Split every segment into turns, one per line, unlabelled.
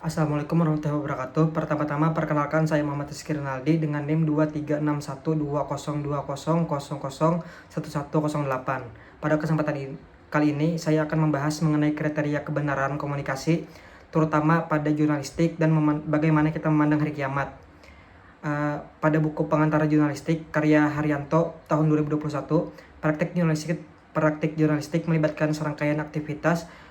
Assalamualaikum warahmatullahi wabarakatuh. Pertama-tama perkenalkan saya Muhammad Rizky Rinaldi dengan NIM 23612020001108. Pada kesempatan kali ini saya akan membahas mengenai kriteria kebenaran komunikasi, terutama pada jurnalistik dan bagaimana kita memandang hari kiamat. Pada buku Pengantar Jurnalistik karya Haryanto tahun 2021, praktik jurnalistik melibatkan serangkaian aktivitas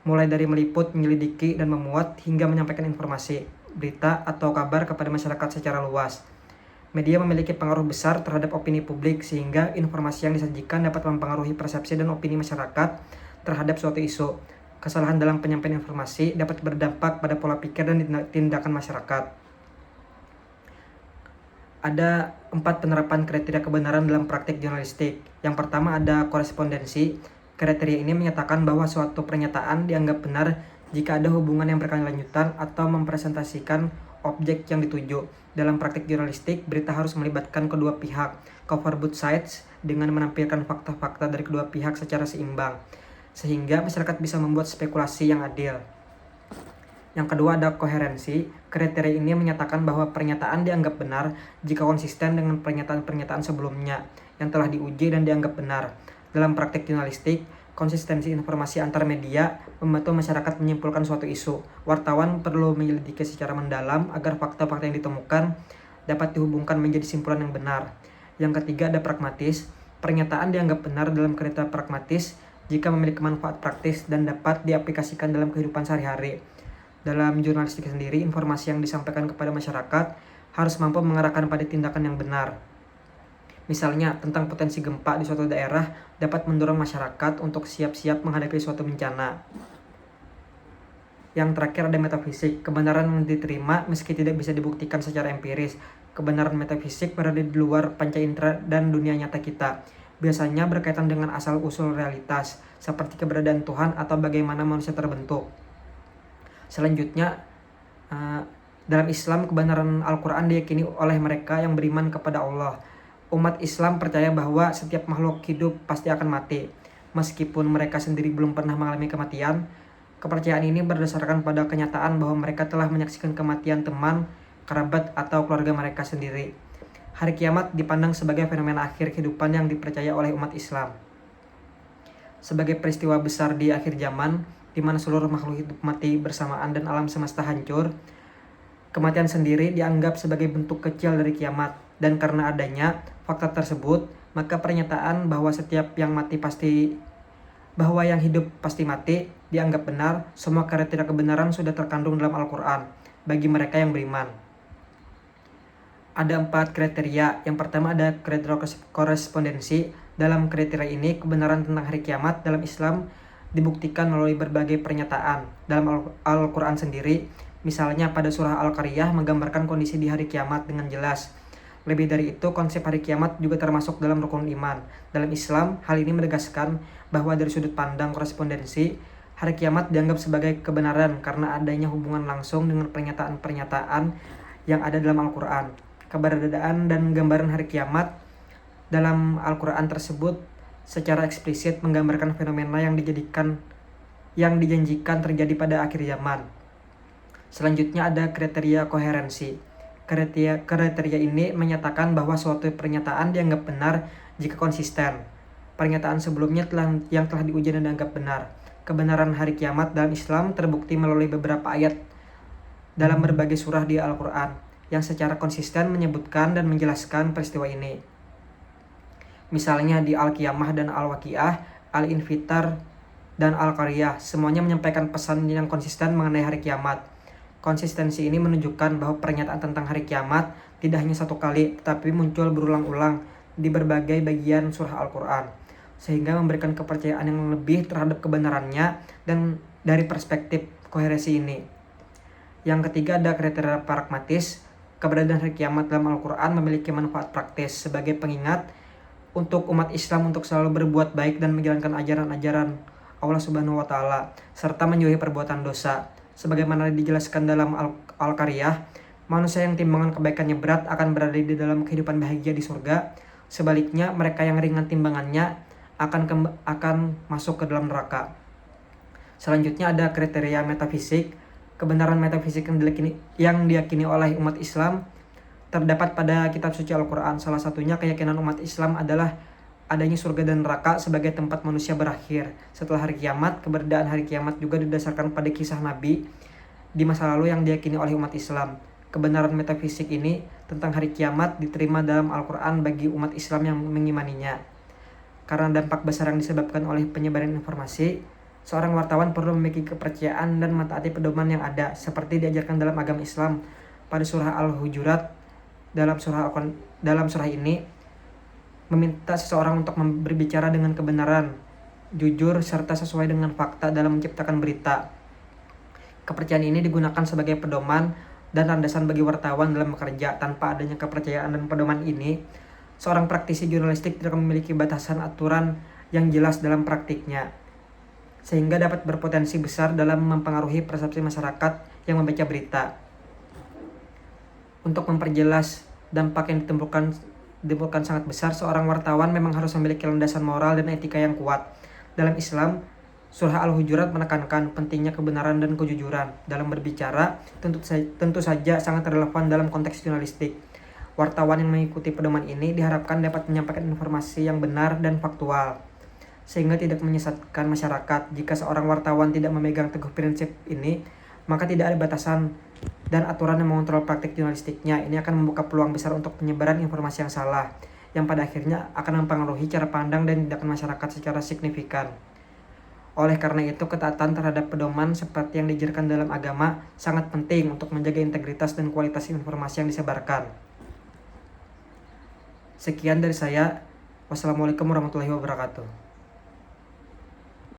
mulai dari meliput, menyelidiki, dan memuat hingga menyampaikan informasi, berita, atau kabar kepada masyarakat secara luas. Media memiliki pengaruh besar terhadap opini publik sehingga informasi yang disajikan dapat mempengaruhi persepsi dan opini masyarakat terhadap suatu isu. Kesalahan dalam penyampaian informasi dapat berdampak pada pola pikir dan tindakan masyarakat. Ada 4 penerapan kriteria kebenaran dalam praktik jurnalistik. Yang pertama ada korespondensi. Kriteria ini menyatakan bahwa suatu pernyataan dianggap benar jika ada hubungan yang berkelanjutan atau mempresentasikan objek yang dituju. Dalam praktik jurnalistik, berita harus melibatkan kedua pihak, cover both sides, dengan menampilkan fakta-fakta dari kedua pihak secara seimbang, sehingga masyarakat bisa membuat spekulasi yang adil. Yang kedua ada koherensi. Kriteria ini menyatakan bahwa pernyataan dianggap benar jika konsisten dengan pernyataan-pernyataan sebelumnya yang telah diuji dan dianggap benar. Dalam praktik jurnalistik, konsistensi informasi antar media membantu masyarakat menyimpulkan suatu isu. Wartawan perlu menyelidiki secara mendalam agar fakta-fakta yang ditemukan dapat dihubungkan menjadi simpulan yang benar. Yang ketiga ada pragmatis. Pernyataan dianggap benar dalam kriteria pragmatis jika memiliki manfaat praktis dan dapat diaplikasikan dalam kehidupan sehari-hari. Dalam jurnalistik sendiri, informasi yang disampaikan kepada masyarakat harus mampu mengarahkan pada tindakan yang benar. Misalnya, tentang potensi gempa di suatu daerah dapat mendorong masyarakat untuk siap-siap menghadapi suatu bencana. Yang terakhir ada metafisik. Kebenaran yang diterima meski tidak bisa dibuktikan secara empiris. Kebenaran metafisik berada di luar panca indera dan dunia nyata kita. Biasanya berkaitan dengan asal-usul realitas, seperti keberadaan Tuhan atau bagaimana manusia terbentuk. Selanjutnya, dalam Islam, kebenaran Al-Quran diyakini oleh mereka yang beriman kepada Allah. Umat Islam percaya bahwa setiap makhluk hidup pasti akan mati. Meskipun mereka sendiri belum pernah mengalami kematian, kepercayaan ini berdasarkan pada kenyataan bahwa mereka telah menyaksikan kematian teman, kerabat, atau keluarga mereka sendiri. Hari kiamat dipandang sebagai fenomena akhir kehidupan yang dipercaya oleh umat Islam. Sebagai peristiwa besar di akhir zaman, di mana seluruh makhluk hidup mati bersamaan dan alam semesta hancur, kematian sendiri dianggap sebagai bentuk kecil dari kiamat. Dan karena adanya fakta tersebut, maka pernyataan bahwa bahwa yang hidup pasti mati dianggap benar. Semua kriteria kebenaran sudah terkandung dalam Al-Quran bagi mereka yang beriman. Ada 4 kriteria. Yang pertama ada kriteria korespondensi. Dalam kriteria ini, kebenaran tentang hari kiamat dalam Islam dibuktikan melalui berbagai pernyataan. Dalam Al-Quran sendiri, misalnya pada surah Al-Qariyah menggambarkan kondisi di hari kiamat dengan jelas. Lebih dari itu, konsep hari kiamat juga termasuk dalam rukun iman. Dalam Islam, hal ini menegaskan bahwa dari sudut pandang korespondensi, hari kiamat dianggap sebagai kebenaran karena adanya hubungan langsung dengan pernyataan-pernyataan yang ada dalam Al-Quran. Keberadaan dan gambaran hari kiamat dalam Al-Quran tersebut secara eksplisit menggambarkan fenomena yang dijanjikan terjadi pada akhir zaman. Selanjutnya ada kriteria koherensi. Kriteria ini menyatakan bahwa suatu pernyataan dianggap benar jika konsisten. Pernyataan sebelumnya yang telah diuji dan dianggap benar. Kebenaran hari kiamat dalam Islam terbukti melalui beberapa ayat dalam berbagai surah di Al-Quran yang secara konsisten menyebutkan dan menjelaskan peristiwa ini. Misalnya di Al-Qiyamah dan Al-Waqiah, Al-Infitar, dan Al-Qariyah, semuanya menyampaikan pesan yang konsisten mengenai hari kiamat. Konsistensi ini menunjukkan bahwa pernyataan tentang hari kiamat tidak hanya satu kali, tetapi muncul berulang-ulang di berbagai bagian surah Al-Quran, sehingga memberikan kepercayaan yang lebih terhadap kebenarannya dan dari perspektif koherensi ini. Yang ketiga ada kriteria pragmatis. Keberadaan hari kiamat dalam Al-Quran memiliki manfaat praktis sebagai pengingat untuk umat Islam untuk selalu berbuat baik dan menjalankan ajaran-ajaran Allah Subhanahu wa Ta'ala, serta menjauhi perbuatan dosa. Sebagaimana dijelaskan dalam Al-Qariyah, manusia yang timbangan kebaikannya berat akan berada di dalam kehidupan bahagia di surga. Sebaliknya, mereka yang ringan timbangannya akan masuk ke dalam neraka. Selanjutnya ada kriteria metafisik. kebenaran metafisik yang diyakini oleh umat Islam terdapat pada kitab suci Al-Quran. Salah satunya keyakinan umat Islam adalah adanya surga dan neraka sebagai tempat manusia berakhir setelah hari kiamat. Keberadaan hari kiamat juga didasarkan pada kisah Nabi di masa lalu yang diyakini oleh umat Islam. Kebenaran metafisik ini tentang hari kiamat diterima dalam Al-Quran bagi umat Islam yang mengimaninya. Karena dampak besar yang disebabkan oleh penyebaran informasi, seorang wartawan perlu memiliki kepercayaan dan mentaati pedoman yang ada, seperti diajarkan dalam agama Islam pada surah Al-Hujurat. Dalam surah ini meminta seseorang untuk berbicara dengan kebenaran, jujur, serta sesuai dengan fakta dalam menciptakan berita. Kepercayaan ini digunakan sebagai pedoman dan landasan bagi wartawan dalam bekerja. Tanpa adanya kepercayaan dan pedoman ini, seorang praktisi jurnalistik tidak memiliki batasan aturan yang jelas dalam praktiknya, sehingga dapat berpotensi besar dalam mempengaruhi persepsi masyarakat yang membaca berita. Untuk memperjelas dampak yang ditimbulkan sangat besar, seorang wartawan memang harus memiliki landasan moral dan etika yang kuat. Dalam Islam, surah Al-Hujurat menekankan pentingnya kebenaran dan kejujuran dalam berbicara. Tentu saja sangat relevan dalam konteks jurnalistik. Wartawan yang mengikuti pedoman ini diharapkan dapat menyampaikan informasi yang benar dan faktual, sehingga tidak menyesatkan masyarakat. Jika seorang wartawan tidak memegang teguh prinsip ini, maka tidak ada batasan dan aturan yang mengontrol praktik jurnalistiknya. Ini akan membuka peluang besar untuk penyebaran informasi yang salah, yang pada akhirnya akan mempengaruhi cara pandang dan tindakan masyarakat secara signifikan. Oleh karena itu, ketaatan terhadap pedoman seperti yang diajarkan dalam agama sangat penting untuk menjaga integritas dan kualitas informasi yang disebarkan. Sekian dari saya. Wassalamualaikum warahmatullahi wabarakatuh.